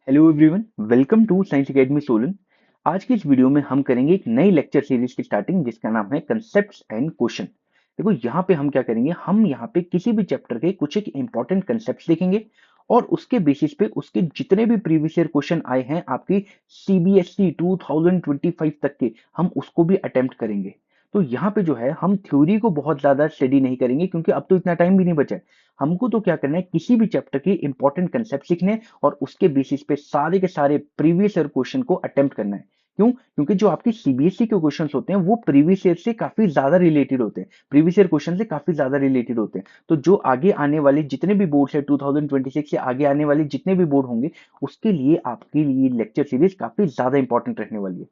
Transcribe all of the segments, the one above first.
Hello everyone, welcome to science academy Solan. आज की इस वीडियो में हम करेंगे एक नई लेक्चर सीरीज की स्टार्टिंग जिसका नाम है कंसेप्ट्स एंड क्वेश्चन। देखो यहाँ पे हम क्या करेंगे, हम यहाँ पे किसी भी चैप्टर के कुछ एक इंपॉर्टेंट कंसेप्ट्स देखेंगे और उसके बेसिस पे उसके जितने भी प्रीवियस ईयर क्वेश्चन आए हैं आपकी सीबीएसई 2025 तक के, हम उसको भी अटेम्प्ट करेंगे। तो यहाँ पे जो है हम थ्योरी को बहुत ज्यादा स्टडी नहीं करेंगे क्योंकि अब तो इतना टाइम भी नहीं बचा है। हमको तो क्या करना है, किसी भी चैप्टर के इंपॉर्टेंट कंसेप्ट सीखने हैं और उसके बेसिस पे सारे के सारे प्रीवियस ईयर क्वेश्चन को अटेम्प्ट करना है। क्यों? क्योंकि जो आपकी सीबीएसई के क्वेश्चंस होते हैं वो प्रीवियस ईयर से काफी ज्यादा रिलेटेड होते हैं, प्रीवियस ईयर क्वेश्चन से काफी ज्यादा रिलेटेड होते हैं। तो जो आगे आने वाले जितने भी बोर्ड है 2026 से आगे आने वाले जितने भी बोर्ड होंगे, उसके लिए आपके लिए लेक्चर सीरीज काफी ज्यादा इंपॉर्टेंट रहने वाली है।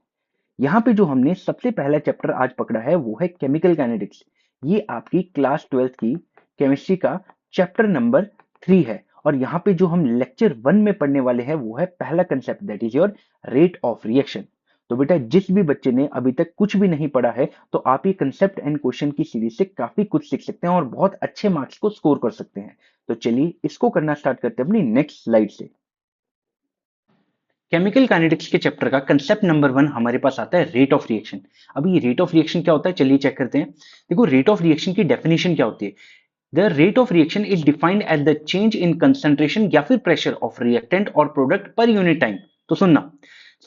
यहाँ पे जो हमने सबसे पहला चैप्टर आज पकड़ा है वो है केमिकल काइनेटिक्स। ये आपकी क्लास 12th की केमिस्ट्री का चैप्टर नंबर 3 है। और यहाँ पे जो हम लेक्चर 1 में पढ़ने वाले हैं वो है पहला concept, that is your rate of reaction. तो बेटा जिस भी बच्चे ने अभी तक कुछ भी नहीं पढ़ा है तो आप ये कंसेप्ट एंड क्वेश्चन की सीरीज से काफी कुछ सीख सकते हैं और बहुत अच्छे मार्क्स को स्कोर कर सकते हैं। तो चलिए इसको करना स्टार्ट करते हैं अपनी नेक्स्ट स्लाइड से। केमिकल काइनेटिक्स के चैप्टर का कंसेप्ट नंबर 1 हमारे पास आता है रेट ऑफ रिएक्शन। अब ये रेट ऑफ रिएक्शन क्या होता है, चलिए चेक करते हैं। देखो रेट ऑफ रिएक्शन की डेफिनेशन क्या होती है। The rate of reaction is defined as the change in concentration या फिर प्रेशर ऑफ रिएक्टेंट और प्रोडक्ट पर यूनिट टाइम। तो सुनना,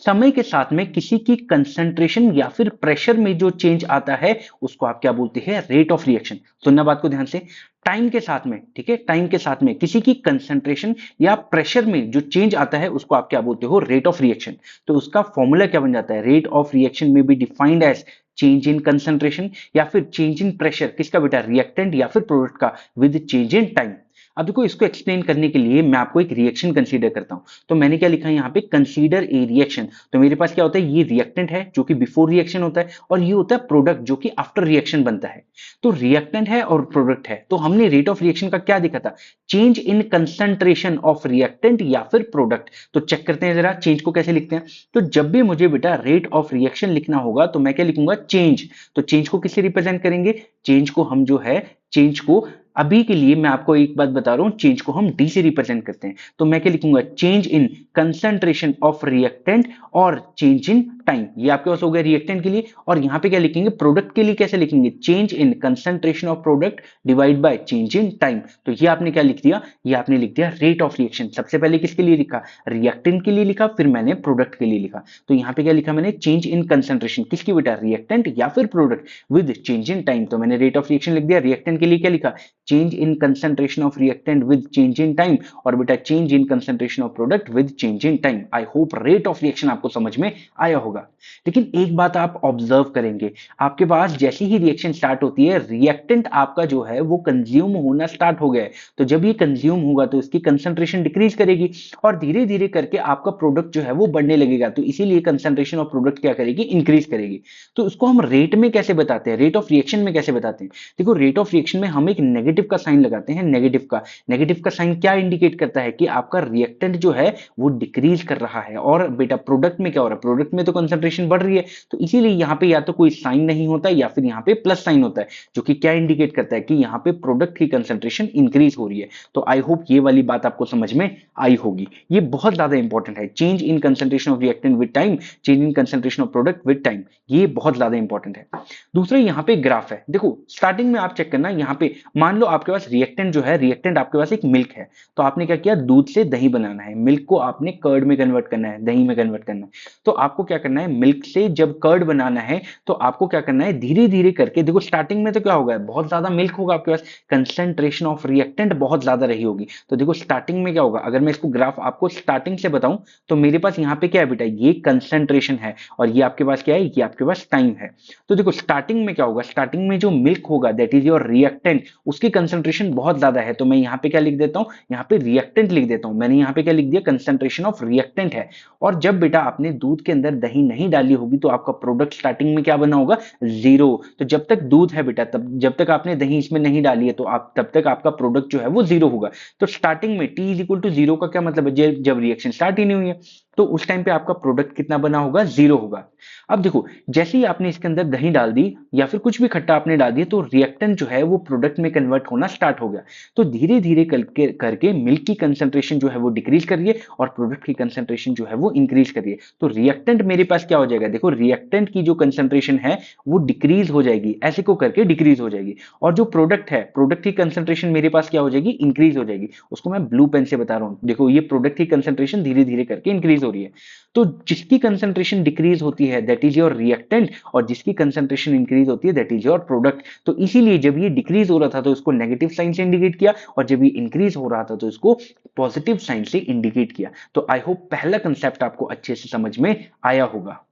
समय के साथ में किसी की कंसंट्रेशन या फिर प्रेशर में जो चेंज आता है उसको आप क्या बोलते हैं, रेट ऑफ रिएक्शन। सुनना बात को ध्यान से, टाइम के साथ में, ठीक है, टाइम के साथ में किसी की कंसंट्रेशन या प्रेशर में जो चेंज आता है उसको आप क्या बोलते हो, रेट ऑफ रिएक्शन। तो उसका फॉर्मूला क्या बन जाता है, रेट ऑफ रिएक्शन में be defined as change in concentration या फिर चेंज इन प्रेशर, किसका बेटा, रिएक्टेंट या फिर प्रोडक्ट का, विद चेंज इन टाइम। अब देखो इसको एक्सप्लेन करने के लिए मैं आपको एक रिएक्शन कंसीडर करता हूं। तो मैंने क्या लिखा है यहाँ पे, कंसीडर ए रिएक्शन। तो मेरे पास क्या होता है, ये रिएक्टेंट है जो कि बिफोर रिएक्शन होता है और ये होता है प्रोडक्ट जो कि आफ्टर रिएक्शन बनता है। तो रिएक्टेंट है और प्रोडक्ट है, तो हमने रेट ऑफ रिएक्शन का क्या देखा था, change in concentration of reactant या फिर प्रोडक्ट। तो चेक करते हैं जरा चेंज को कैसे लिखते हैं। तो जब भी मुझे बेटा रेट ऑफ रिएक्शन लिखना होगा तो मैं क्या लिखूंगा, चेंज। तो चेंज को किससे रिप्रेजेंट करेंगे, चेंज को हम जो है, चेंज को अभी के लिए मैं आपको एक बात बता रहा हूं, चेंज को हम डी से रिप्रेजेंट करते हैं। तो मैं क्या लिखूंगा, change in concentration of reactant और चेंज इन टाइम। ये आपके पास हो गया रिएक्टेंट के लिए। और यहां पे क्या लिखेंगे, प्रोडक्ट के लिए कैसे लिखेंगे, change in concentration of product divide by change in time. तो ये आपने क्या लिख दिया, ये आपने लिख दिया रेट ऑफ रिएक्शन। सबसे पहले किसके लिए लिखा, रिएक्टेंट के लिए लिखा, फिर मैंने प्रोडक्ट के लिए लिखा। तो यहां पे क्या लिखा मैंने, चेंज इन कंसंट्रेशन, किसकी बेटा, रिएक्टेंट या फिर product, with change in time. तो मैंने रेट ऑफ रिएक्शन लिख दिया। रिएक्टेंट के लिए क्या लिखा, change in concentration of reactant with change in time, और बेटा change in concentration of product with change in time. I hope rate of reaction आपको समझ में आया होगा। लेकिन एक बात आप ऑब्जर्व करेंगे, आपके पास जैसे ही रिएक्शन स्टार्ट होती है, रिएक्टेंट आपका जो है वो कंज्यूम होना स्टार्ट हो गया है। तो जब ये कंज्यूम होगा तो इसकी कंसंट्रेशन डिक्रीज करेगी और धीरे धीरे करके आपका प्रोडक्ट जो है वो बढ़ने लगेगा। तो इसीलिए कंसंट्रेशन ऑफ प्रोडक्ट क्या करेगी, इंक्रीज करेगी। तो उसको हम रेट में कैसे बताते हैं, रेट ऑफ रिएक्शन में कैसे बताते हैं। देखो रेट ऑफ रिएक्शन में हम एक नेगेटिव का साइन लगाते हैं, नेगेटिव का साइन क्या इंडिकेट करता है कि आपका रिएक्टेंट जो है वो डिक्रीज कर रहा है। और बेटा प्रोडक्ट में क्या हो रहा है, प्रोडक्ट में तो कंसंट्रेशन बढ़ रही है। तो इसीलिए यहाँ पे या तो कोई साइन नहीं होता या फिर यहाँ पे प्लस साइन होता है, जो कि क्या इंडिकेट करता है कि यहाँ पे प्रोडक्ट की कंसंट्रेशन इंक्रीज हो रही है। तो आई होप ये वाली बात आपको समझ में आई होगी। ये बहुत ज्यादा इंपॉर्टेंट है, change in concentration of reactant with time, change in concentration of product with time, ये बहुत ज्यादा इंपॉर्टेंट है। दूसरा यहाँ पे ग्राफ है, देखो स्टार्टिंग में आप चेक करना, यहाँ पे मान लो आपके पास रिएक्टेंट जो है, रिएक्टेंट आपके पास एक मिल्क है। तो आपने क्या किया, दूध से दही बनाना है, मिल्क को आपने कर्ड में कन्वर्ट करना है, दही में कन्वर्ट करना है। तो आपको क्या करना है, मिल्क से जब कर्ड बनाना है तो आपको क्या करना है, धीरे धीरे करके, देखो स्टार्टिंग में तो क्या होगा, बहुत ज्यादा मिल्क होगा आपके पास, कंसंट्रेशन ऑफ रिएक्टेंट बहुत ज्यादा रही होगी। तो देखो स्टार्टिंग में क्या होगा, अगर मैं इसको ग्राफ आपको स्टार्टिंग से बताऊं तो मेरे पास यहाँ पे क्या है बेटा, ये कंसंट्रेशन है और ये आपके पास क्या है, ये आपके पास टाइम है। तो देखो स्टार्टिंग में क्या होगा, स्टार्टिंग में जो मिल्क होगा दैट इज योर रिएक्टेंट, उसकी कंसंट्रेशन बहुत ज्यादा है। तो मैं यहाँ पे क्या लिख देता हूँ, यहाँ पे रिएक्टेंट लिख देता हूँ। मैंने यहाँ पे क्या लिख दिया, कंसंट्रेशन ऑफ रिएक्टेंट है। और जब बेटा आपने दूध के अंदर दही नहीं डाली होगी तो आपका प्रोडक्ट स्टार्टिंग में क्या बना होगा, जीरो। तो जब तक दूध है बेटा, तब जब तक आपने दही इसमें नहीं डाली है तो आप तब तक आपका प्रोडक्ट जो है वो जीरो होगा। तो स्टार्टिंग में T is equal to zero का क्या मतलब है, जब रिएक्शन स्टार्ट ही नहीं हुई है। तो उस टाइम पे आपका प्रोडक्ट कितना बना होगा, 0 होगा। अब देखो, जैसे ही आपने इसके अंदर दही डाल दी या फिर कुछ भी खट्टा आपने डाल दिया, तो रिएक्टेंट जो है वो प्रोडक्ट में कन्वर्ट होना स्टार्ट हो गया। तो धीरे धीरे करके करके मिल्क की कंसंट्रेशन जो है वो डिक्रीज करिए और प्रोडक्ट की कंसंट्रेशन जो है वो इंक्रीज करिए। तो रिएक्टेंट मेरे पास क्या हो जाएगा, देखो रिएक्टेंट की जो कंसंट्रेशन है वो डिक्रीज हो जाएगी, ऐसे को करके डिक्रीज हो जाएगी। और जो प्रोडक्ट है, प्रोडक्ट की कंसंट्रेशन मेरे पास क्या हो जाएगी, इंक्रीज हो जाएगी। उसको मैं ब्लू पेन से बता रहा हूं, देखो ये प्रोडक्ट की कंसंट्रेशन धीरे धीरे करके इंक्रीज हो रही है। तो जिसकी कंसंट्रेशन डिक्रीज होती है दैट इज योर रिएक्टेंट, और जिसकी कंसंट्रेशन इंक्रीज होती है दैट इज योर प्रोडक्ट। तो इसीलिए जब ये डिक्रीज हो रहा था तो इसको नेगेटिव साइन से इंडिकेट किया, और जब ये इंक्रीज हो रहा था तो इसको पॉजिटिव साइन से इंडिकेट किया। तो आई होप पहला कंसेप्ट आपको अच्छे से समझ में आया होगा।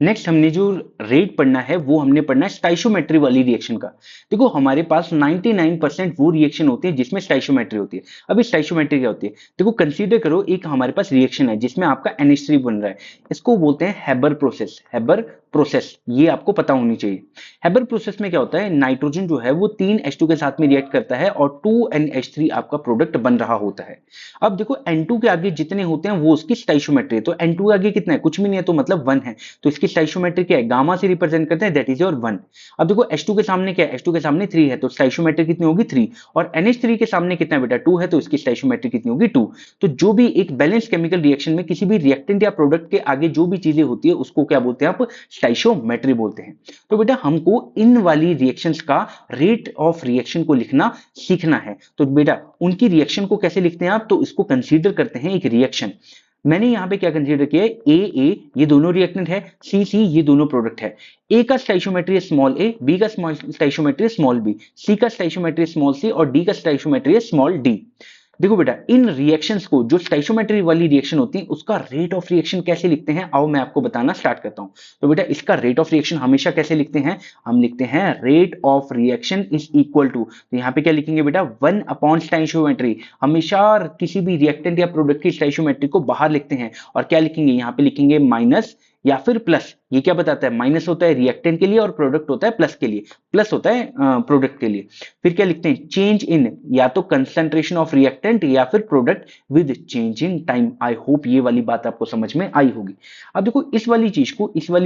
नेक्स्ट हमने जो रेट पढ़ना है वो हमने पढ़ना है स्टाइशोमेट्री वाली रिएक्शन का। देखो हमारे पास 99% वो रिएक्शन होती है जिसमें स्टाइशोमेट्री होती है। अभी स्टाइशोमेट्री क्या होती है, देखो कंसीडर करो एक हमारे पास रिएक्शन है जिसमें आपका NH3 बन रहा है। इसको बोलते हैं हैबर प्रोसेस। हैबर प्रोसेस ये आपको पता होनी चाहिए। हैबर प्रोसेस में क्या होता है, नाइट्रोजन जो है वो 3H2 के साथ में रिएक्ट करता है और 2NH3 आपका प्रोडक्ट बन रहा होता है। अब देखो N2 के आगे जितने होते हैं वो उसकी स्टाइशोमेट्री है, तो N2 के आगे कितना है, कुछ भी नहीं है, तो मतलब 1 है। तो इसकी स्टाइशोमेट्री क्या है, गामा से रिप्रेजेंट करते हैं, दैट इज योर 1। अब देखो H2 के सामने क्या है, H2 के सामने 3 है, तो स्टाइशोमेट्री कितनी होगी, 3। और NH3 के सामने कितना है बेटा, 2 है, तो इसकी स्टाइशोमेट्री कितनी होगी, 2। तो जो भी एक बैलेंस केमिकल रिएक्शन में किसी भी रिएक्टेंट या प्रोडक्ट के आगे जो भी चीजें होती है उसको क्या बोलते हैं आप, स्टाइशोमेट्री बोलते हैं। तो बेटा हमको इन वाली रिएक्शंस का रेट ऑफ रिएक्शन को लिखना सीखना है। तो बेटा उनकी रिएक्शन को कैसे लिखते हैं आप, तो इसको कंसीडर करते हैं एक रिएक्शन। मैंने यहां पे क्या कंसीडर किया है, ए ये दोनों रिएक्टेंट है, सी ये दोनों प्रोडक्ट है। ए का स्टाइशोमेट्री है स्मॉल ए, बी का स्टाइशोमेट्री है स्मॉल बी, सी का स्टाइशोमेट्री है स्मॉल सी और डी का स्टाइशोमेट्री है स्मॉल डी। देखो बेटा इन रिएक्शंस को, जो स्टाइशोमेट्री वाली रिएक्शन होती है उसका रेट ऑफ रिएक्शन कैसे लिखते हैं, आओ मैं आपको बताना स्टार्ट करता हूं। तो बेटा इसका रेट ऑफ रिएक्शन हमेशा कैसे लिखते हैं, हम लिखते हैं rate of reaction is equal to, तो यहां पे क्या लिखेंगे बेटा, 1 अपॉन स्टाइशोमेट्री। हमेशा किसी भी रिएक्टेंट या प्रोडक्ट की स्टाइशोमेट्री को बाहर लिखते हैं, और क्या लिखेंगे, यहां पे लिखेंगे माइनस या फिर प्लस। ये क्या बताता है, माइनस होता है रिएक्टेंट के लिए और प्रोडक्ट होता है प्लस के लिए, प्लस होता है प्रोडक्ट के लिए। फिर क्या लिखते हैं, चेंज इन, या तो कंसंट्रेशन ऑफ रिएक्टेंट या फिर product with change in time. I hope ये वाली बात आपको समझ में आई होगी। अब देखो इस वाली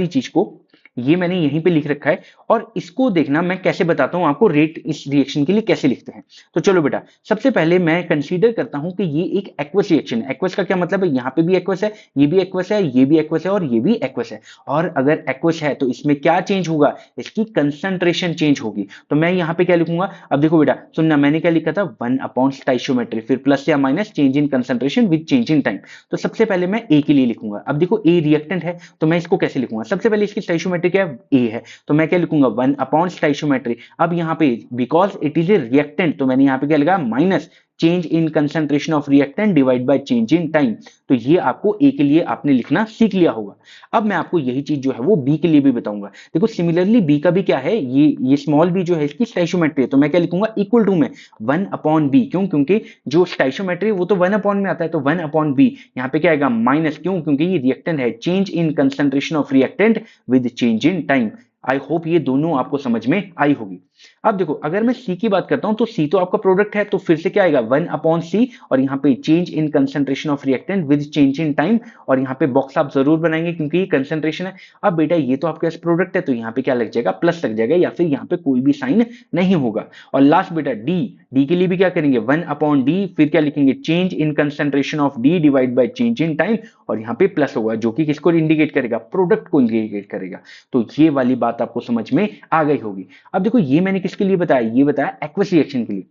चीज को ये मैंने यहीं पे लिख रखा है, और इसको देखना मैं कैसे बताता हूं आपको, रेट इस रिएक्शन के लिए कैसे लिखते हैं। तो चलो बेटा सबसे पहले मैं कंसीडर करता हूं कि ये एक एक्वस रिएक्शन है। एक्वस का क्या मतलब है, यहां पे भी एक्वस है, ये भी एक्वस है, ये भी एक्वस है और ये भी एक्वस है। और अगर एक्वस है तो इसमें क्या चेंज होगा, इसकी कंसंट्रेशन चेंज होगी। तो मैं यहां पे क्या लिखूंगा, अब देखो बेटा सुनना, मैंने क्या लिखा था, 1 अपॉन स्टाइशोमेट्री, फिर प्लस या minus change in concentration with change in time. तो सबसे पहले मैं ए के लिए लिखूंगा। अब देखो ए रिएक्टेंट है तो मैं इसको कैसे लिखूंगा, सबसे पहले इसकी स्टाइशोमेट्री क्या है, ए है, तो मैं क्या लिखूंगा, 1 अपॉन स्टाइशोमेट्री। अब यहां पे because it is a reactant तो मैंने यहां पे क्या लिखा, minus change in concentration of reactant divide by change in time. तो ये आपको ए के लिए आपने लिखना सीख लिया होगा। अब मैं आपको यही चीज जो है वो बी के लिए भी बताऊंगा। देखो सिमिलरली बी का भी क्या है, ये स्मॉल बी जो है इसकी स्टाइशोमेट्री है, तो मैं क्या लिखूंगा, इक्वल टू में 1 अपॉन बी। क्यों, क्योंकि जो स्टाइशोमेट्री वो तो 1 अपॉन में आता है, तो 1 अपॉन बी। यहाँ पे क्या आएगा, माइनस, क्यों, क्योंकि ये रिएक्टेंट है, change in concentration of reactant with change in time. I hope ये दोनों आपको समझ में आई होगी। अब देखो अगर मैं सी की बात करता हूं तो सी तो आपका प्रोडक्ट है, तो फिर से क्या आएगा, 1 अपॉन सी, और यहाँ पे change in concentration of reactant with change in time, और यहाँ पे बॉक्स आप जरूर बनाएंगे क्योंकि ये कंसंट्रेशन है। अब बेटा ये तो आपके पास प्रोडक्ट है, तो यहाँ पे क्या लग जाएगा, प्लस लग जाएगा, या फिर यहाँ पे कोई भी साइन नहीं होगा। और लास्ट बेटा डी के लिए भी क्या करेंगे, 1 अपॉन डी, फिर क्या लिखेंगे, change in concentration of D divide by change in time, और यहाँ पे प्लस होगा जो कि किसको इंडिकेट करेगा, प्रोडक्ट को इंडिकेट करेगा। तो ये वाली बात आपको समझ में आ गई होगी। अब देखो ये मैंने किसके लिए बताया, ये बताया एक्वस रिएक्शन के लिए।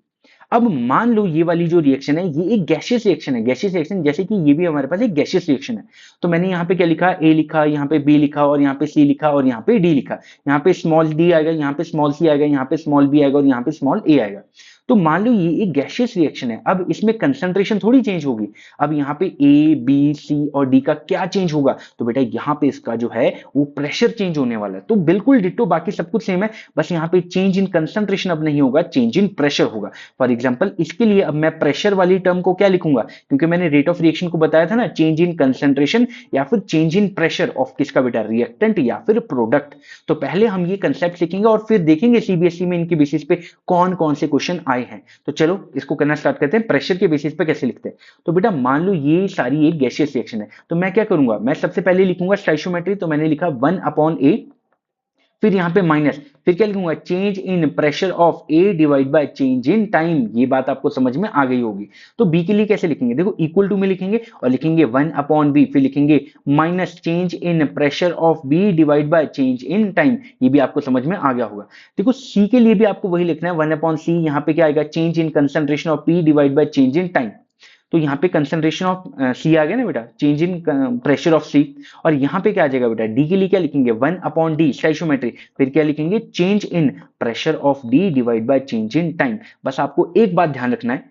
अब मान लो ये वाली जो रिएक्शन है ये एक गैसियस रिएक्शन है, गैसियस रिएक्शन जैसे कि ये भी हमारे पास एक गैसियस रिएक्शन है। तो मैंने यहाँ पे क्या लिखा, ए लिखा, यहाँ पे बी लिखा, और यहाँ पे सी लिखा, और यहाँ पे डी लिखा। यहाँ पे स्मॉल डी आएगा, यहाँ पे स्मॉल सी आएगा, यहाँ पे स्मॉल बी आएगा, और यहाँ पे स्मॉल ए आएगा। तो मान लो ये एक गैसियस रिएक्शन है, अब इसमें कंसंट्रेशन थोड़ी चेंज होगी। अब यहाँ पे ए बी सी और डी का क्या चेंज होगा, तो बेटा यहाँ पे इसका जो है वो प्रेशर चेंज होने वाला है। तो बिल्कुल डिट्टो, बाकी सब कुछ सेम है, बस यहाँ पे चेंज इन कंसंट्रेशन अब नहीं होगा, चेंज इन प्रेशर होगा। फॉर एग्जाम्पल इसके लिए अब मैं प्रेशर वाली टर्म को क्या लिखूंगा, क्योंकि मैंने रेट ऑफ रिएक्शन को बताया था ना, चेंज इन कंसंट्रेशन या फिर चेंज इन प्रेशर ऑफ किसका बेटा, रिएक्टेंट या फिर प्रोडक्ट। तो पहले हम ये कंसेप्ट सीखेंगे और फिर देखेंगे सीबीएसई में इनके बेसिस पे कौन कौन से क्वेश्चन हाई है। तो चलो इसको करना स्टार्ट करते हैं। प्रेशर के बेसिस पे कैसे लिखते हैं? तो बेटा मान लो ये सारी एक गैसियस रिएक्शन है, तो मैं क्या करूंगा, मैं सबसे पहले लिखूंगा स्टोइचियोमेट्री, तो मैंने लिखा 1/A, फिर यहाँ पे माइनस, फिर क्या लिखूंगा, change in pressure of A divide by change in time. ये बात आपको समझ में आ गई होगी। तो बी के लिए कैसे लिखेंगे, देखो इक्वल टू में लिखेंगे और लिखेंगे 1/B, फिर लिखेंगे minus change in pressure of B divide by change in time. ये भी आपको समझ में आ गया होगा। देखो सी के लिए भी आपको वही लिखना है, 1/C, यहाँ पे क्या आएगा, change in concentration of P divide by change in time. तो यहाँ पे कंसंट्रेशन ऑफ सी आ गया ना बेटा, चेंज इन प्रेशर ऑफ सी। और यहाँ पे क्या आ जाएगा बेटा, डी के लिए क्या लिखेंगे, 1/D स्टोइचियोमेट्री, फिर क्या लिखेंगे, change in pressure of D divide by change in time. बस आपको एक बात ध्यान रखना है,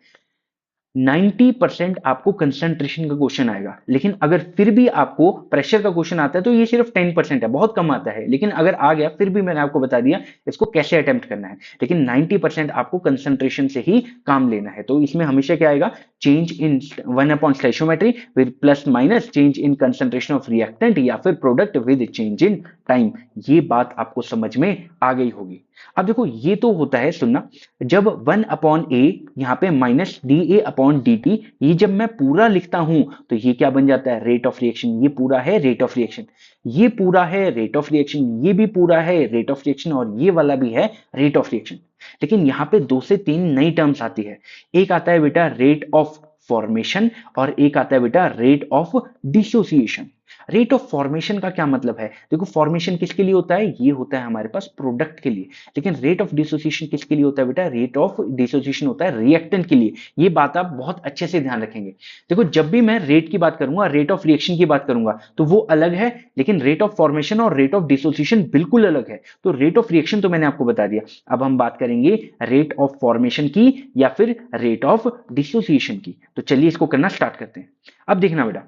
90% आपको कंसंट्रेशन का क्वेश्चन आएगा, लेकिन अगर फिर भी आपको प्रेशर का क्वेश्चन आता है तो ये सिर्फ 10% है, बहुत कम आता है। लेकिन अगर आ गया, फिर भी मैंने आपको बता दिया इसको कैसे अटेम्प्ट करना है, लेकिन 90% आपको कंसंट्रेशन से ही काम लेना है। तो इसमें हमेशा क्या आएगा, चेंज इन 1 स्टोइचियोमेट्री, फिर plus minus change in concentration of reactant या फिर product with change in time. ये बात आपको समझ में आ गई होगी। अब देखो ये तो होता है, सुनना, जब 1/A यहाँ पे माइनस dA/dt, ये जब मैं पूरा लिखता हूं तो ये क्या बन जाता है, रेट ऑफ रिएक्शन। ये पूरा है रेट ऑफ रिएक्शन, ये पूरा है रेट ऑफ रिएक्शन, ये भी पूरा है रेट ऑफ रिएक्शन, और ये वाला भी है रेट ऑफ रिएक्शन। लेकिन यहाँ पे 2 से 3 नई टर्म्स आती है। एक आता है बेटा रेट ऑफ फॉर्मेशन, और एक आता है बेटा rate of dissociation. Rate of formation का क्या मतलब है, देखो फॉर्मेशन किसके लिए होता है, ये होता है हमारे पास प्रोडक्ट के लिए, लेकिन रेट ऑफ डिसोसिएशन किसके लिए होता है बेटा, रेट ऑफ डिसोसिएशन होता है रिएक्टेंट के लिए। ये बात आप बहुत अच्छे से ध्यान रखेंगे। देखो जब भी मैं रेट की बात करूंगा, रेट ऑफ रिएक्शन की बात करूंगा, तो वो अलग है, लेकिन रेट ऑफ फॉर्मेशन और रेट ऑफ डिसोसिएशन बिल्कुल अलग है। तो रेट ऑफ रिएक्शन तो मैंने आपको बता दिया, अब हम बात करेंगे रेट ऑफ फॉर्मेशन की या फिर रेट ऑफ डिसोसिएशन की। तो चलिए इसको करना स्टार्ट करते हैं। अब देखना बेटा,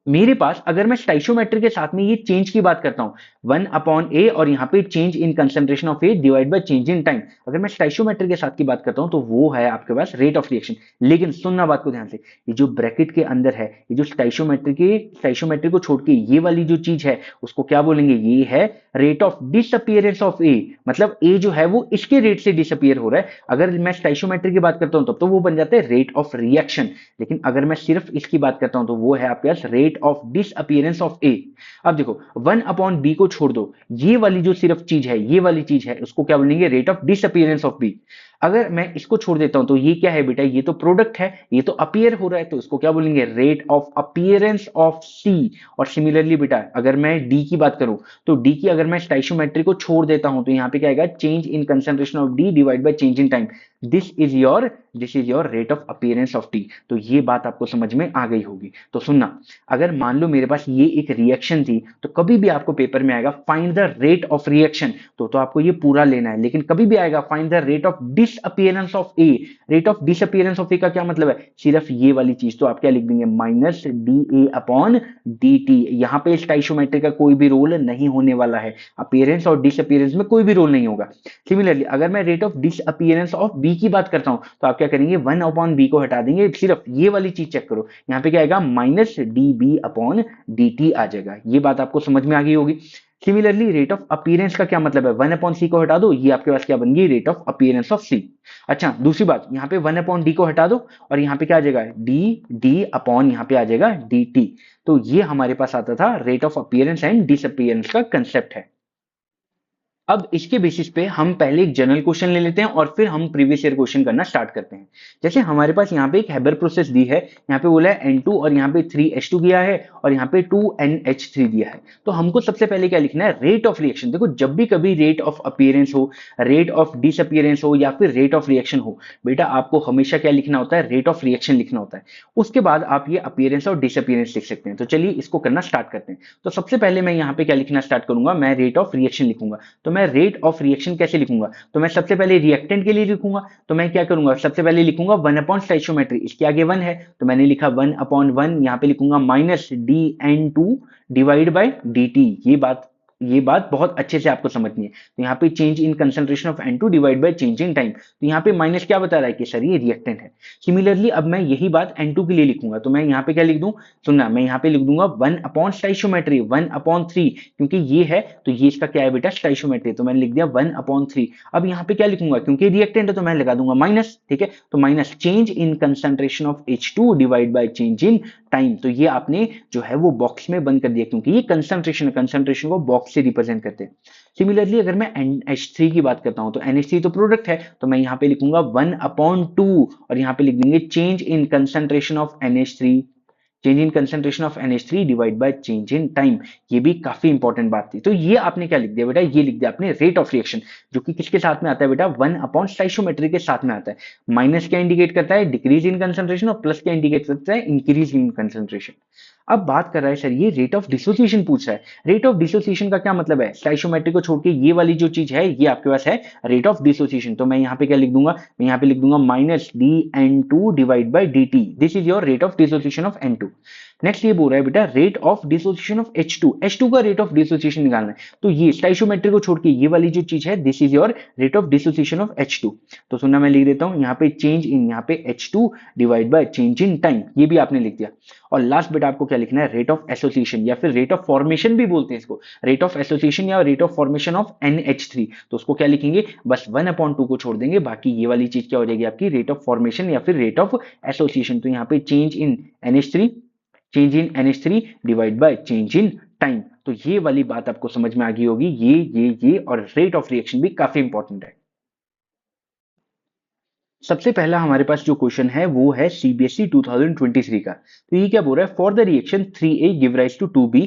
मेरे पास अगर मैं स्टोइचियोमेट्री के साथ में ये चेंज की बात करता हूं, 1/A, और यहाँ पे change in concentration of A divide by change in time, अगर मैं स्टोइचियोमेट्री के साथ की बात करता हूं तो वो है आपके पास रेट ऑफ रिएक्शन। लेकिन सुनना बात को ध्यान से, ये जो ब्रैकेट के अंदर है, ये जो स्टोइचियोमेट्री को छोड़ के ये वाली जो चीज है, उसको क्या बोलेंगे, ये है रेट ऑफ डिसअपियरेंस ऑफ ए। मतलब ए जो है वो इसके रेट से डिसअपियर हो रहा है। अगर मैं स्टोइचियोमेट्री की बात करता हूं तब तो वो बन जाता है रेट ऑफ रिएक्शन, लेकिन अगर मैं सिर्फ इसकी बात करता हूं तो वो है आपके पास रेट ऑफ डिसअपियरेंस ऑफ ए। अब देखो 1/B को छोड़ दो, ये वाली जो सिर्फ चीज है, ये वाली चीज है, उसको क्या बोलेंगे, rate of disappearance of B. अगर मैं इसको छोड़ देता हूं तो ये क्या है बेटा, ये तो प्रोडक्ट है, ये तो अपीयर हो रहा है, तो इसको क्या बोलेंगे, रेट ऑफ अपीयरेंस ऑफ सी। और सिमिलरली बेटा अगर मैं डी की बात करूं तो डी की अगर मैं स्टोइचियोमेट्री को छोड़ देता हूं तो यहां पे क्या आएगा, change in concentration of D divide by change in time. This is your rate of appearance of T. तो ये बात आपको समझ में आ गई होगी। तो सुनना, अगर मान लो मेरे पास ये एक रिएक्शन थी, तो कभी भी आपको पेपर में आएगा find the rate of reaction, तो आपको ये पूरा लेना है। लेकिन कभी भी आएगा find the rate of disappearance of A. Rate of disappearance of A का क्या मतलब है, सिर्फ ये वाली चीज, तो आप क्या लिख देंगे, माइनस dA/dt। यहां पे स्टोइचियोमेट्री का कोई भी रोल नहीं होने वाला है, अपीयरेंस और डिसअपियरेंस में कोई भी रोल नहीं होगा। सिमिलरली अगर मैं rate of disappearance of B की बात करता हूं तो आप क्या करेंगे, 1/B को हटा देंगे, सिर्फ ये वाली चीज चेक करो, यहां पे क्या आएगा, माइनस dB/dt आ जाएगा। ये बात आपको समझ में आ गई होगी। सिमिलरली रेट ऑफ अपीयरेंस का क्या मतलब है, 1/C को हटा दो, ये आपके पास क्या बन गई, रेट ऑफ अपीयरेंस ऑफ सी। अच्छा दूसरी बात, यहाँ पे 1/D को हटा दो और यहाँ पे क्या आ जाएगा, d यहाँ पे आ जाएगा dt। तो ये हमारे पास आता था rate of appearance and disappearance का कंसेप्ट है। अब इसके बेसिस पे हम पहले एक जनरल क्वेश्चन ले लेते हैं और फिर हम प्रीवियस ईयर क्वेश्चन करना स्टार्ट करते हैं। जैसे हमारे पास यहाँ पे एक हैबर प्रोसेस दी है, यहाँ पे बोला है N2 और यहाँ पे 3H2 दिया है और यहाँ पे 2NH3 दिया है। तो हमको सबसे पहले क्या लिखना है, रेट ऑफ रिएक्शन। देखो जब भी कभी रेट ऑफ अपीयरेंस हो, रेट ऑफ डिसअपियरेंस हो या फिर रेट ऑफ रिएक्शन हो, बेटा आपको हमेशा क्या लिखना होता है, रेट ऑफ रिएक्शन लिखना होता है। उसके बाद आप ये अपीयरेंस और डिसअपियरेंस लिख सकते हैं। तो चलिए इसको करना स्टार्ट करते हैं। तो सबसे पहले मैं यहाँ पे क्या लिखना स्टार्ट करूंगा, मैं रेट ऑफ रिएक्शन लिखूंगा। तो मैं रेट ऑफ रिएक्शन कैसे लिखूंगा, तो मैं सबसे पहले रिएक्टेंट के लिए लिखूंगा। तो मैं क्या करूंगा, सबसे पहले लिखूंगा 1 स्टोइचियोमेट्री, इसके आगे 1 है तो मैंने लिखा 1/1, यहाँ पे लिखूंगा minus dN2 divide by dt। ये बात ये बात बहुत अच्छे से आपको समझनी है। तो यहाँ पे change in concentration of N2 divide by change in time, तो यहाँ पे माइनस क्या बता रहा है कि सर ये रिएक्टेंट है। सिमिलरली अब मैं यही बात N2 के लिए लिखूंगा, तो मैं यहाँ पे क्या लिख दूं, सुनना, मैं यहाँ पे लिख दूंगा 1 अपॉन स्टाइशियोमेट्री 1/3, क्योंकि ये है तो ये इसका क्या है बेटा, स्टाइशियोमेट्री, तो मैंने लिख दिया 1/3। अब यहाँ पे क्या लिखूंगा, क्योंकि रिएक्टेंट है तो मैं लगा दूंगा माइनस, ठीक है, तो minus change in concentration of H2 divide by change in time, तो ये आपने जो है वो बॉक्स में बंद कर दिया, क्योंकि ये कंसंट्रेशन है, कंसंट्रेशन को बॉक्स से रिप्रेजेंट करते हैं। सिमिलरली अगर मैं NH3 की बात करता हूं, तो NH3 तो प्रोडक्ट है, तो मैं यहाँ पे लिखूंगा 1/2 और यहाँ पे लिख देंगे change in concentration of NH3, change in concentration of NH3 divide by change in time. ये भी काफी इंपॉर्टेंट बात थी। तो ये आपने क्या लिख दिया बेटा, ये लिख दिया आपने रेट ऑफ रिएक्शन, जो कि किसके साथ में आता है बेटा, 1 अपॉन स्टाइशियोमेट्री के साथ में आता है। माइनस क्या इंडिकेट करता है, डिक्रीज इन कंसंट्रेशन, और प्लस क्या इंडिकेट करता है, इंक्रीज इन कंसंट्रेशन। अब बात कर रहा है सर ये रेट ऑफ डिसोसिएशन पूछ रहा है। रेट ऑफ डिसोसिएशन का क्या मतलब है, स्टाइशियोमेट्री को छोड़ के ये वाली जो चीज है ये आपके पास है रेट ऑफ डिसोसिएशन। तो मैं यहाँ पे क्या लिख दूंगा, मैं यहाँ पे लिख दूंगा minus dN2 divide by dt, this is your rate of dissociation of N2। Next ये बोल रहा है बेटा rate of dissociation of H2, H2 का रेट ऑफ डिसोसिएशन निकालना है, तो ये स्टाइशियोमेट्री को छोड़ के ये वाली जो चीज है this is your rate of dissociation of H2। तो सुनना, मैं लिख देता हूं यहाँ पे चेंज इन, यहाँ पे H2 divide by change in time, ये भी आपने लिख दिया। और लास्ट बेटा आपको क्या लिखना है, रेट ऑफ एसोसिएशन या फिर रेट ऑफ फॉर्मेशन भी बोलते हैं इसको, रेट ऑफ एसोसिएशन या rate of formation of NH3, तो उसको क्या लिखेंगे, बस 1/2 को छोड़ देंगे, बाकी ये वाली चीज क्या हो जाएगी आपकी रेट ऑफ फॉर्मेशन या फिर रेट ऑफ एसोसिएशन। तो यहाँ पे change in NH3, change in NH3 divide by change in time. तो ये वाली बात आपको समझ में आ गई होगी, ये और रेट ऑफ रिएक्शन भी काफी इंपॉर्टेंट है। सबसे पहला हमारे पास जो क्वेश्चन है वो है CBSE 2023 का। तो ये क्या बोल रहा है, for the reaction 3A give rise to 2B,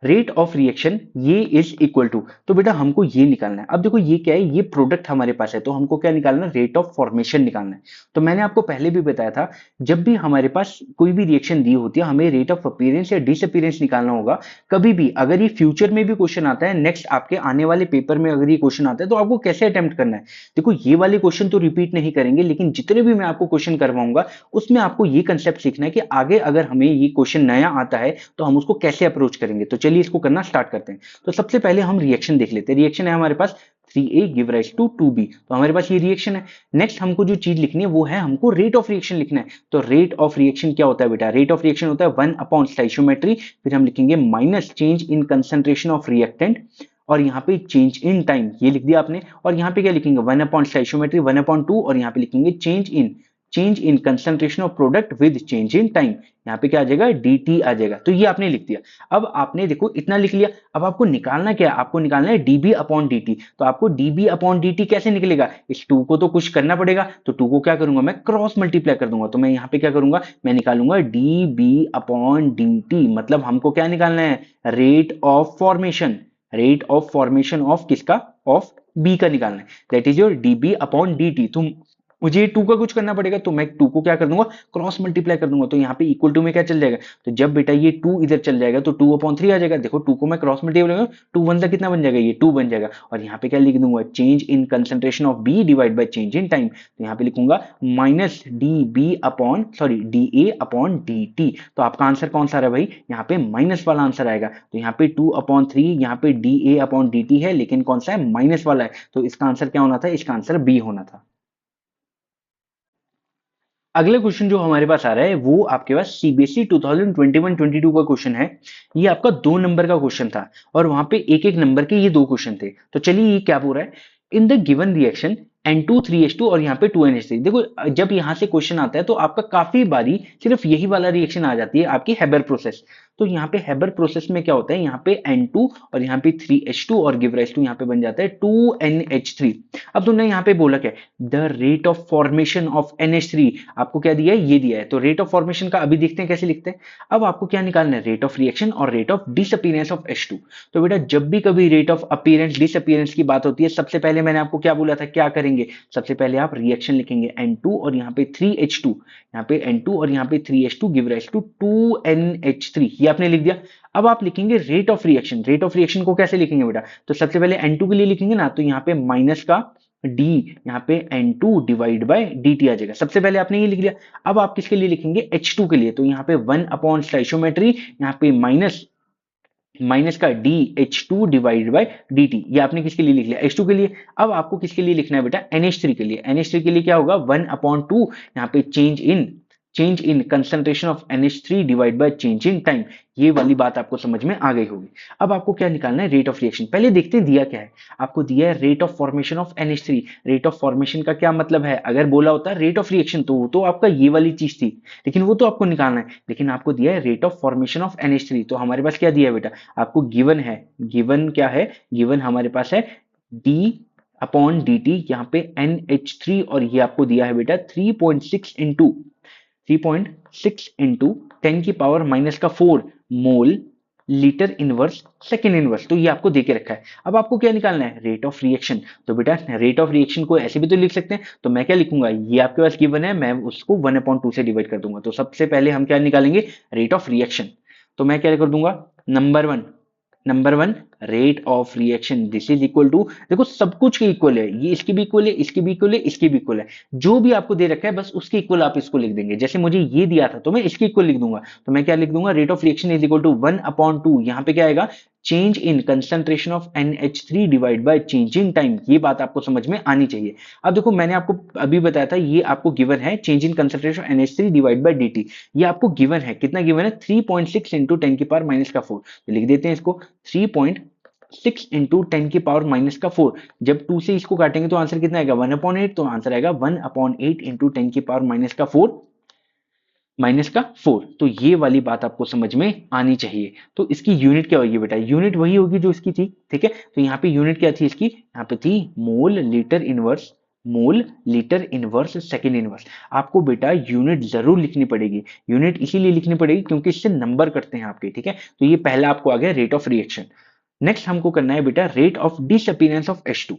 rate of reaction ये इज इक्वल टू, तो बेटा हमको ये निकालना है। अब देखो ये क्या है, ये प्रोडक्ट हमारे पास है, तो हमको क्या निकालना है, रेट ऑफ फॉर्मेशन निकालना है। तो मैंने आपको पहले भी बताया था, जब भी हमारे पास कोई भी रिएक्शन दी होती है, हमें रेट ऑफ अपीयरेंस या डिसअपीयरेंस निकालना होगा। कभी भी अगर ये फ्यूचर में भी क्वेश्चन आता है, नेक्स्ट आपके आने वाले पेपर में अगर ये क्वेश्चन आता है, तो आपको कैसे अटेम्प्ट करना है। देखो ये वाले क्वेश्चन तो रिपीट नहीं करेंगे, लेकिन जितने भी मैं आपको क्वेश्चन करवाऊंगा उसमें आपको ये कंसेप्ट सीखना है कि आगे अगर हमें ये क्वेश्चन नया आता है तो हम उसको कैसे अप्रोच करेंगे। तो चलिए इसको करना स्टार्ट करते हैं। तो सबसे पहले हम रिएक्शन देख लेते हैं। रिएक्शन है हमारे पास 3A give rise to 2B, तो हमारे पास ये रिएक्शन है। नेक्स्ट हमको जो चीज लिखनी है वो है हमको रेट ऑफ रिएक्शन लिखना है। तो रेट ऑफ रिएक्शन क्या होता है बेटा, रेट ऑफ रिएक्शन होता है 1 अपॉन स्टाइशियोमेट्री, फिर हम लिखेंगे minus change in concentration of reactant, और यहाँ पे चेंज इन टाइम ये लिख दिया आपने। और यहाँ पे क्या लिखेंगे, 1 अपॉन स्टाइशियोमेट्री 1/2, और यहाँ पे लिखेंगे change in concentration of product with change in time, यहाँ पे क्या आ जाएगा, dt आ जाएगा। तो ये आपने लिख दिया। अब आपने देखो इतना लिख लिया, अब आपको निकालना क्या है, आपको निकालना है dB अपॉन dt। तो आपको dB अपॉन dt कैसे निकलेगा, इस 2 को तो कुछ करना पड़ेगा, तो 2 को क्या करूंगा, मैं क्रॉस मल्टीप्लाई कर दूंगा। तो मैं यहाँ पे क्या करूंगा, मैं निकालूंगा dB अपॉन dt, मतलब हमको क्या निकालना है, rate of formation, rate of formation of किसका, ऑफ बी का निकालना है, that is your dB upon dt। तुम मुझे 2 का कुछ करना पड़ेगा, तो मैं 2 को क्या कर दूंगा, क्रॉस मल्टीप्लाई कर दूंगा। तो यहाँ पे इक्वल टू में क्या चल जाएगा, तो जब बेटा ये 2 इधर चल जाएगा तो 2/3 आ जाएगा। देखो 2 को मैं क्रॉस मल्टीप्लाई करूंगा, 2 वन सा कितना बन जाएगा, ये 2 बन जाएगा। और यहाँ पे क्या लिख दूंगा, change in concentration of B divide by change in time, तो यहाँ पे लिखूंगा माइनस DA अपॉन dt। तो आपका आंसर कौन सा रहा भाई, यहाँ पे माइनस वाला आंसर आएगा। तो यहाँ पे 2/3, यहाँ पे DA अपॉन dt है, लेकिन कौन सा है, माइनस वाला है। तो इसका आंसर क्या होना था, इसका आंसर बी होना था। अगला क्वेश्चन जो हमारे पास आ रहा है वो आपके पास CBSE 2021-22 का क्वेश्चन है। ये आपका 2 नंबर का क्वेश्चन था, और वहां पे एक एक नंबर के ये 2 क्वेश्चन थे। तो चलिए ये क्या बोल रहा है, in the given reaction N2 3H2 और यहाँ पे 2NH3। देखो जब यहाँ से क्वेश्चन आता है तो आपका काफी बारी सिर्फ यही वाला रिएक्शन आ जाती है, आपकी हेबर प्रोसेस। तो यहाँ पे हेबर प्रोसेस में क्या होता है, यहाँ पे N2 और यहाँ पे 3H2 और गिव राइज टू यहाँ पे बन जाता है 2NH3। अब तुमने यहाँ पे बोला क्या, the rate of formation of NH3, आपको क्या दिया है, ये दिया है। तो रेट ऑफ फॉर्मेशन का अभी देखते हैं कैसे लिखते हैं। अब आपको क्या निकालना है, रेट ऑफ रिएक्शन और rate of disappearance of H2। तो बेटा जब भी कभी रेट ऑफ अपीयरेंस डिसअपीयरेंस की बात होती है, सबसे पहले मैंने आपको क्या बोला था, क्या करेंगे, सबसे पहले आप रिएक्शन लिखेंगे N2 और यहाँ पे 3H2, यहाँ पे N2 और यहाँ पे 3H2 give rise to 2NH3, ये आपने लिख दिया। अब आप लिखेंगे rate of reaction, rate of reaction को कैसे लिखेंगे बेटा, तो सबसे पहले N2 के लिए लिखेंगे ना, तो यहाँ पे माइनस का d, यहाँ पे N2 डिवाइड बाय dt आ जाएगा। सबसे पहले आपने ये लिख लिया। अब आप किसके लिए लिखेंगे, H2 के लिए, तो यहाँ पे 1 अपॉन स्टाइशियोमेट्री, यहाँ पे माइनस माइनस का D H two divide by D T, ये आपने किसके लिए लिख लिया, एच टू के लिए। अब आपको किसके लिए लिखना है बेटा, एनएच थ्री के लिए। एनएच थ्री के लिए क्या होगा, 1/2, यहाँ पे change in concentration of NH three divide by change in time. ये वाली बात आपको समझ में आ गई होगी। अब आपको क्या निकालना है, रेट ऑफ रिएक्शन। पहले देखते हैं दिया क्या है। आपको दिया है rate of formation of NH three. Rate of formation का क्या मतलब है, अगर बोला होता है रेट ऑफ रिएक्शन तो वो तो आपका ये वाली चीज थी, लेकिन वो तो आपको निकालना है। लेकिन आपको दिया है rate of formation of NH three, तो हमारे पास क्या दिया है बेटा, आपको गिवन है। गिवन क्या है, गिवन हमारे पास है डी अपॉन डी टी, यहाँ पे एन एच थ्री, और ये आपको दिया है बेटा 3.6 इंटू 10⁻⁻⁴ मोल लीटर इनवर्स सेकेंड इनवर्स, तो ये आपको देके रखा है। अब आपको क्या निकालना है, रेट ऑफ रिएक्शन। तो बेटा रेट ऑफ रिएक्शन को ऐसे भी तो लिख सकते हैं, तो मैं क्या लिखूंगा, ये आपके पास गिवन है, मैं उसको 1/2 से डिवाइड कर दूंगा। तो सबसे पहले हम क्या निकालेंगे, रेट ऑफ रिएक्शन। तो मैं क्या कर दूंगा, number one rate of reaction this is equal to, देखो सब कुछ के इक्वल है, ये इसकी भी इक्वल है, इसकी भी इक्वल है, इसकी भी इक्वल है। जो भी आपको दे रखा है बस उसके इक्वल आप इसको लिख देंगे। जैसे मुझे ये दिया था तो मैं इसके इक्वल लिख दूंगा, तो मैं क्या लिख दूंगा, rate of reaction is equal to 1/2, यहाँ पे क्या आएगा, change in concentration of NH3 divide by change in time. ये बात आपको समझ में आनी चाहिए। अब देखो मैंने आपको अभी बताया था, ये आपको गिवन है change in concentration NH3 divide bye dt। ये आपको गिवन है, कितना गिवन है, 3.6 इंटू 10⁻⁴ तो लिख देते हैं इसको 3.6 इंटू 10⁻⁴। जब 2 से इसको काटेंगे तो आंसर कितना आएगा, 1/8, तो आंसर आएगा 1/8 इंटू 10⁻⁴ तो ये वाली बात आपको समझ में आनी चाहिए। तो इसकी यूनिट क्या होगी बेटा, यूनिट वही होगी जो इसकी थी, ठीक है। तो यहाँ पे यूनिट क्या थी इसकी, यहाँ पे थी मोल लीटर इनवर्स सेकेंड इनवर्स। आपको बेटा यूनिट जरूर लिखनी पड़ेगी। यूनिट इसीलिए लिखनी पड़ेगी क्योंकि इससे नंबर करते हैं आपके, ठीक है। तो ये पहला आपको आ गया रेट ऑफ रिएक्शन। नेक्स्ट हमको करना है बेटा rate of disappearance of H2।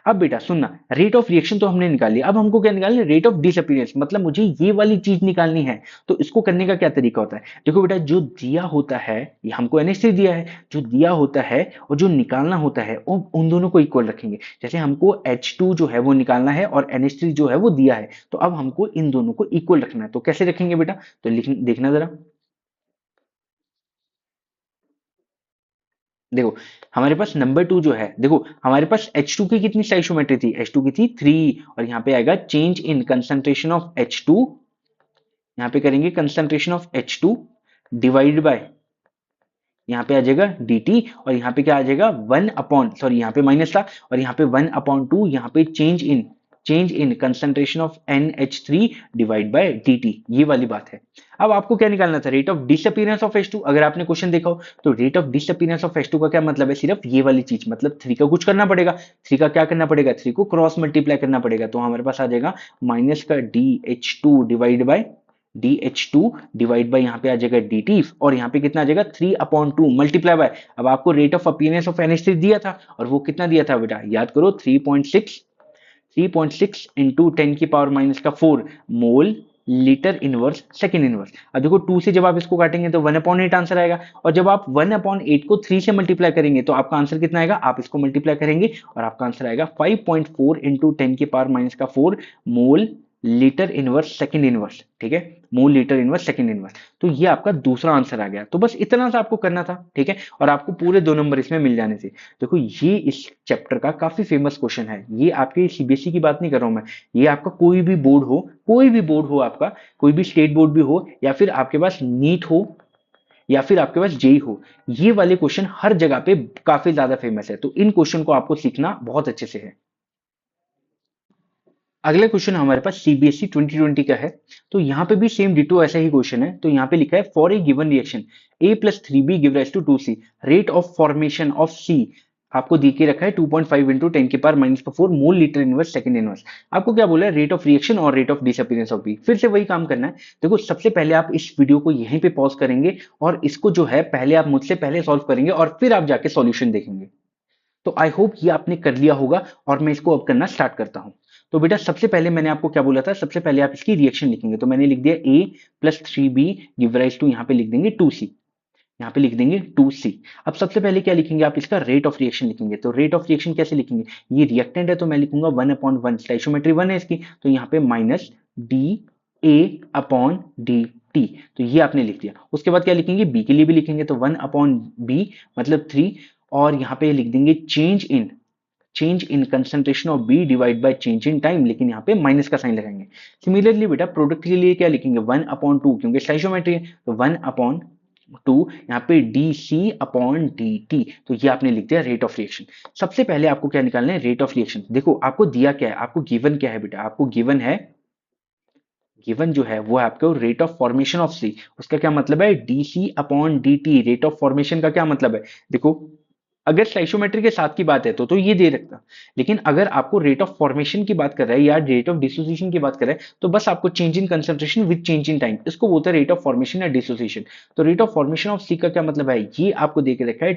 अब बेटा सुनना, रेट ऑफ रिएक्शन तो हमने निकाल लिया, अब हमको क्या निकालना है, रेट ऑफ डिसअपीयरेंस, मतलब मुझे ये वाली चीज निकालनी है। तो इसको करने का क्या तरीका होता है, देखो बेटा जो दिया होता है, ये हमको NH3 दिया है, जो दिया होता है और जो निकालना होता है वो उन दोनों को इक्वल रखेंगे। जैसे हमको H2 जो है वो निकालना है और NH3 जो है वो दिया है, तो अब हमको इन दोनों को इक्वल रखना है। तो कैसे रखेंगे बेटा, तो देखना जरा। देखो हमारे पास नंबर 2 जो है, देखो हमारे पास H2 की कितनी स्टोइकियोमेट्री थी, H2 की थी 3, और यहाँ पे आएगा change in concentration of H2, यहाँ पे करेंगे concentration of H2 divide by, यहाँ पे आ जाएगा dt, और यहाँ पे क्या आ जाएगा 1/, यहाँ पे माइनस था, और यहाँ पे 1/2, यहाँ पे change in concentration of NH3 divide bye dt, ये वाली बात है। अब आपको क्या निकालना था, rate of disappearance of H2। अगर आपने क्वेश्चन देखा हो तो rate of disappearance of H2 का क्या मतलब है, सिर्फ ये वाली चीज, मतलब 3 का कुछ करना पड़ेगा। 3 का क्या करना पड़ेगा, 3 को क्रॉस मल्टीप्लाई करना पड़ेगा, तो हमारे पास आ जाएगा माइनस का DH2 divide by DH2 divide by, यहाँ पे आ जाएगा dt, और यहाँ पे कितना आ जाएगा 3/2 मल्टीप्लाई बाय। अब आपको rate of appearance of NH3 दिया था, और वो कितना दिया था बेटा, याद करो 3.6 into 10⁻⁴ mole litre inverse second inverse. अब देखो 2 से जब आप इसको काटेंगे तो 1/8 आंसर आएगा, और जब आप 1/8 को 3 से मल्टीप्लाई करेंगे तो आपका आंसर कितना आएगा, आप इसको मल्टीप्लाई करेंगे और आपका आंसर आएगा 5.4 into 10⁻⁴ mole litre inverse second inverse, ठीक है, मोल लीटर इनवर्स सेकेंड इनवर्स। तो ये आपका दूसरा आंसर आ गया। तो बस इतना सा आपको करना था, ठीक है, और आपको पूरे 2 नंबर इसमें मिल जाने थे। देखो ये इस चैप्टर का काफी फेमस क्वेश्चन है, ये आपके सीबीएसई की बात नहीं कर रहा हूं मैं, ये आपका कोई भी बोर्ड हो आपका, कोई भी स्टेट बोर्ड भी हो, या फिर आपके पास नीट हो, या फिर आपके पास जेई हो, ये वाले क्वेश्चन हर जगह पे काफी ज्यादा फेमस है। तो इन क्वेश्चन को आपको सीखना बहुत अच्छे से है। अगला क्वेश्चन हमारे पास सीबीएसई 2020 का है। तो यहाँ पे भी सेम डिटो ऐसा ही क्वेश्चन है। तो यहाँ पे लिखा है for a given reaction A+3B give rise to 2C, rate of formation of C आपको दी के रखा है 2.5 into 10⁻⁴ mole litre inverse second inverse. आपको क्या बोला है, रेट ऑफ रिएक्शन और rate of disappearance of B. फिर से वही काम करना है। देखो सबसे पहले आप इस वीडियो को यहीं पे पॉज करेंगे, और इसको जो है पहले आप मुझसे पहले सॉल्व करेंगे, और फिर आप जाके सॉल्यूशन देखेंगे। तो आई होप ये आपने कर लिया होगा, और मैं इसको अब करना स्टार्ट करता हूं। तो बेटा सबसे पहले मैंने आपको क्या बोला था, सबसे पहले आप इसकी रिएक्शन लिखेंगे। तो मैंने लिख दिया A+3B गिव राइज टू, यहाँ पे लिख देंगे 2C, यहाँ पे लिख देंगे 2C। अब सबसे पहले क्या लिखेंगे, आप इसका रेट ऑफ रिएक्शन लिखेंगे। तो रेट ऑफ रिएक्शन कैसे लिखेंगे, ये रिएक्टेंट है तो मैं लिखूंगा 1/1, स्टोइकियोमेट्री 1 है इसकी, तो यहाँ पे minus D A upon D T. तो ये आपने लिख दिया। उसके बाद क्या लिखेंगे, बी के लिए भी लिखेंगे, तो 1/b मतलब 3, और यहाँ पे लिख देंगे change in concentration of B divide by change in time, लेकिन यहाँ पे माइनस का साइन लगाएंगे। सिमिलरली बेटा प्रोडक्ट के लिए क्या लिखेंगे, 1/2, क्योंकि स्टोइचियोमेट्री है, तो 1/2 यहाँ पे D C upon D T. तो ये आपने लिख दिया रेट ऑफ रिएक्शन। सबसे पहले आपको क्या निकालना है, रेट ऑफ रिएक्शन। देखो आपको दिया क्या है, आपको गिवन क्या है बेटा, आपको गिवन जो है वो है आपको rate of formation of C. उसका क्या मतलब है, D C upon D T. Rate of formation का क्या मतलब है, देखो अगर स्टोइचियोमेट्री के साथ की बात है तो ये दे रखता, लेकिन अगर आपको रेट ऑफ फॉर्मेशन की बात कर रहा है या रेट ऑफ डिसोसिएशन की बात कर रहा है, तो बस आपको change in concentration with change in time, इसको बोलते हैं रेट ऑफ फॉर्मेशन या डिसोसिएशन। तो रेट ऑफ फॉर्मेशन ऑफ सी का क्या मतलब है, ये आपको दे के रखा है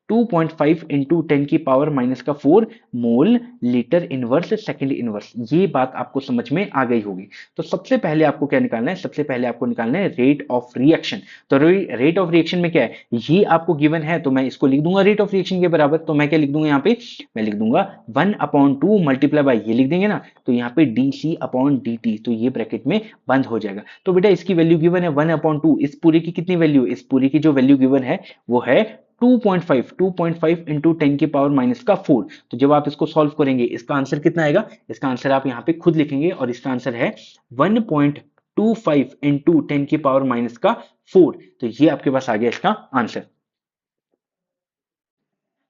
2.5 into 10⁻⁴ mole litre inverse second inverse. ये बात आपको समझ में आ गई होगी। तो सबसे पहले आपको क्या निकालना है, सबसे पहले आपको निकालना है रेट ऑफ रिएक्शन। तो रेट ऑफ रिएक्शन में क्या है, ये आपको गिवन है, तो मैं इसको लिख दूंगा रेट ऑफ रिएक्शन के बराबर। तो मैं क्या लिख दूंगा यहाँ पे, मैं लिख दूंगा 1/2 मल्टीप्लाई बाय, ये लिख देंगे ना, तो यहाँ पे D C upon D T, तो ये ब्रैकेट में बंद हो जाएगा। तो बेटा इसकी वैल्यू गिवन है 1/2, इस पूरे की कितनी वैल्यू, इस पूरे की जो वैल्यू गिवन है वो है 2.5 इंटू 10⁻⁴। तो जब आप इसको सॉल्व करेंगे इसका आंसर कितना आएगा, इसका आंसर आप यहाँ पे खुद लिखेंगे, और इसका आंसर है 1.25 इंटू 10⁻⁴। तो ये आपके पास आ गया इसका आंसर।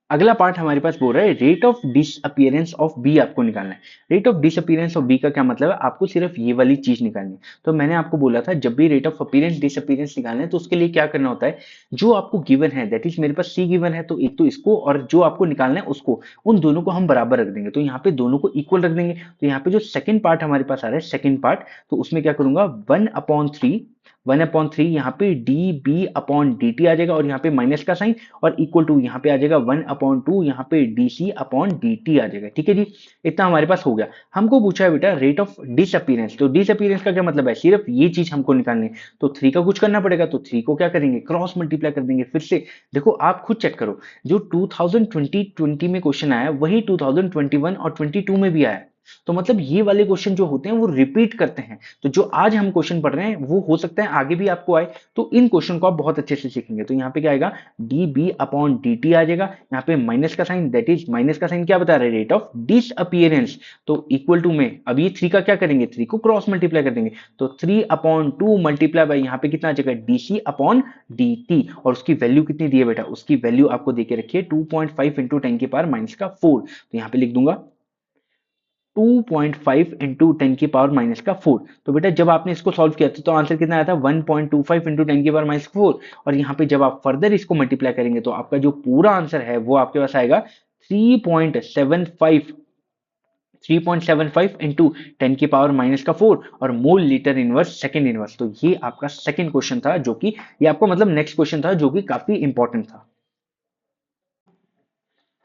अगला पार्ट हमारे पास बोल रहा है rate of disappearance of B आपको निकालना है। Rate of disappearance of B का क्या मतलब है, आपको सिर्फ ये वाली चीज निकालनी है। तो मैंने आपको बोला था जब भी रेट ऑफ अपीयरेंस डिसअपीयरेंस निकालना है तो उसके लिए क्या करना होता है, जो आपको गिवन है, दैट इज मेरे पास सी गिवन है, तो एक तो इसको और जो आपको निकालना है उसको, उन दोनों को हम बराबर रख देंगे। तो यहाँ पे दोनों को इक्वल रख देंगे। तो यहाँ पे जो सेकंड पार्ट हमारे पास आ रहा है, सेकंड पार्ट, तो उसमें क्या करूंगा, 1/3 यहाँ पे D B upon D T आ जाएगा, और यहाँ पे माइनस का साइन, और इक्वल टू यहाँ पे आ जाएगा 1/2 यहाँ पे D C upon D T आ जाएगा। ठीक है जी, इतना हमारे पास हो गया। हमको पूछा है बेटा रेट ऑफ डिसअपीयरेंस, तो डिसअपीयरेंस का क्या मतलब है, सिर्फ ये चीज हमको निकालनी है। तो 3 का कुछ करना पड़ेगा, तो 3 को क्या करेंगे, क्रॉस मल्टीप्लाई कर देंगे फिर से। देखो आप खुद चेक करो, जो 2020 में क्वेश्चन आया वही 2021 और 22 में भी आया। तो मतलब ये वाले क्वेश्चन जो होते हैं वो रिपीट करते हैं। तो जो आज हम क्वेश्चन पढ़ रहे हैं वो हो सकता है आगे भी आपको आए, तो इन क्वेश्चन को आप बहुत अच्छे से सीखेंगे। तो यहाँ पे क्या आएगा, D B upon D T आ जाएगा, यहाँ पे माइनस का साइन, दैट इज माइनस का साइन क्या बता रहा है, रेट ऑफ डिसअपीयरेंस। तो इक्वल टू में अब ये 3 का क्या करेंगे, 3 को क्रॉस मल्टीप्लाई कर देंगे, तो 3/2 मल्टीप्लाई बाय यहाँ पे कितना आ जाएगा, D C upon D T, और उसकी वैल्यू कितनी दी है बेटा, उसकी वैल्यू आपको देके रखिए 2.5 इंटू 10⁻⁴। तो यहाँ पे लिख दूंगा 2.5 इंटू 10⁻⁴। तो बेटा जब आपने इसको सॉल्व किया था तो आंसर कितना आया था, 1.25 इंटू 10⁻⁴। और यहाँ पे जब आप फर्दर इसको मल्टीप्लाई करेंगे तो आपका जो पूरा आंसर है वो आपके पास आएगा 3.75 3.75 इंटू 10⁻⁴ और मोल लीटर इनवर्स सेकंड इनवर्स। तो ये आपका सेकंड क्वेश्चन था, जो कि ये आपको मतलब नेक्स्ट क्वेश्चन था जो कि काफी इंपॉर्टेंट था।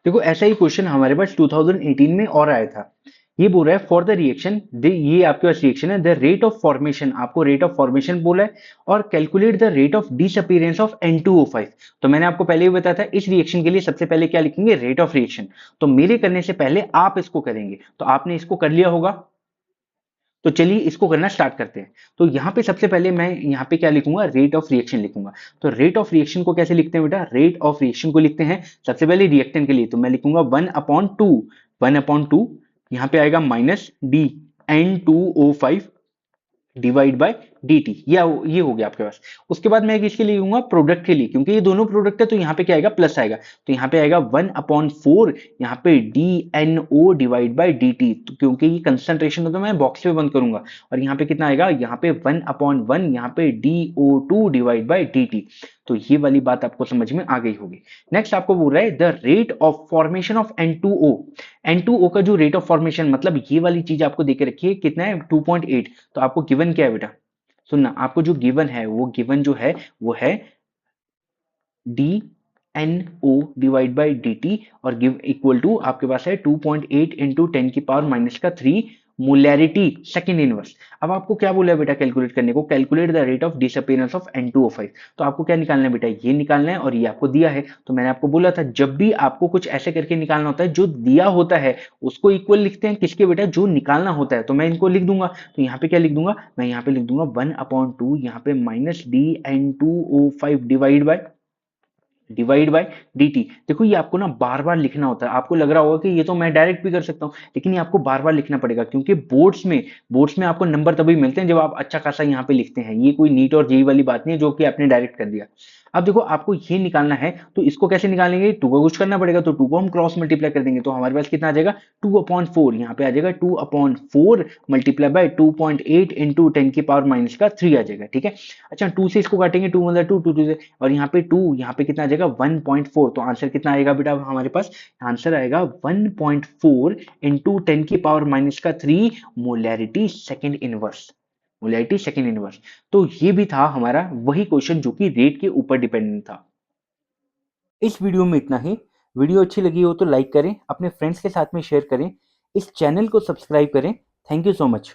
देखो ऐसा ही क्वेश्चन हमारे पास 2018 में और आया था। ये बोल रहा है फॉर द रिएक्शन, ये आपके पास रिएक्शन है, द रेट ऑफ फॉर्मेशन, आपको रेट ऑफ फॉर्मेशन बोला है, और calculate the rate of disappearance of N2O5। तो मैंने आपको पहले ही बताया था इस रिएक्शन के लिए सबसे पहले क्या लिखेंगे, रेट ऑफ रिएक्शन। तो मेरे करने से पहले आप इसको करेंगे, तो आपने इसको कर लिया होगा। तो चलिए इसको करना स्टार्ट करते हैं। तो यहाँ पे सबसे पहले मैं यहाँ पे क्या लिखूंगा, रेट ऑफ रिएक्शन लिखूंगा। तो रेट ऑफ रिएक्शन को कैसे लिखते हैं बेटा, रेट ऑफ रिएक्शन को लिखते हैं सबसे पहले रिएक्टेंट के लिए, तो मैं लिखूंगा 1/2 यहाँ पे आएगा minus D N2O5 divide by D T, ये हो गया आपके पास। उसके बाद मैं किसके लिए लूंगा, प्रोडक्ट के लिए, क्योंकि ये दोनों प्रोडक्ट है तो यहाँ पे क्या आएगा, प्लस आएगा। तो यहाँ पे आएगा 1/4 यहाँ पे D N O divide by D T, तो क्योंकि ये कंसंट्रेशन होता है मैं बॉक्स में बंद करूंगा, और यहाँ पे कितना आएगा, यहाँ पे 1/1 यहाँ पे DO2 divide by D T. तो ये वाली बात आपको समझ में आ गई होगी। नेक्स्ट आपको बोल रहा है the rate of formation of N2O। N2O का जो रेट ऑफ फॉर्मेशन, मतलब ये वाली चीज आपको देके रखी है, कितना है 2.8। तो आपको गिवन क्या है बेटा, सुनना, आपको जो गिवन है वो गिवन जो है वो है D N O divide by D T, और गिव इक्वल टू आपके पास है 2.8 इंटू 10⁻³ मोलैरिटी सेकंड इनवर्स। अब आपको क्या बोला है बेटा कैलकुलेट करने को, calculate the rate of disappearance of N2O5। तो आपको क्या निकालना है बेटा, ये निकालना है और ये आपको दिया है। तो मैंने आपको बोला था जब भी आपको कुछ ऐसे करके निकालना होता है, जो दिया होता है उसको इक्वल लिखते हैं किसके बेटा, जो निकालना होता है। तो मैं इनको लिख दूंगा, तो यहाँ पे क्या लिख दूंगा, मैं यहाँ पे लिख दूंगा 1/2 यहाँ पे minus DN2O5 divide by dt। देखो ये आपको ना बार बार लिखना होता है। आपको लग रहा होगा कि ये तो मैं डायरेक्ट भी कर सकता हूँ, लेकिन ये आपको बार बार लिखना पड़ेगा, क्योंकि बोर्ड्स में आपको नंबर तभी मिलते हैं जब आप अच्छा खासा यहाँ पे लिखते हैं। ये कोई नीट और जेई वाली बात नहीं है जो कि आपने डायरेक्ट कर दिया। अब देखो आपको ये निकालना है, तो इसको कैसे निकालेंगे, टू को कुछ करना पड़ेगा, तो टू को हम क्रॉस मल्टीप्लाई कर देंगे। तो हमारे पास कितना आ जाएगा, 2/4। यहाँ पे आ जाएगा 2/4 मल्टीप्लाई बाय 2.8 इंटू 10⁻³ आ जाएगा। ठीक है, अच्छा 2 से इसको काटेंगे, 2 मतलब 2, 2 से, और यहाँ पे 2, यहाँ पे कितना आ जाएगा 1.4। तो आंसर कितना आएगा बेटा हमारे पास, आंसर आएगा 1.4 into 10⁻³ molarity second inverse. Molarity second inverse. तो ये भी था हमारा वही क्वेश्चन जो कि रेट के ऊपर डिपेंडेंट था। इस वीडियो में इतना ही। वीडियो अच्छी लगी हो तो लाइक करें, अपने फ्रेंड्स के साथ में शेयर करें, इस चैनल को सब्सक्राइब करें। Thank you so much.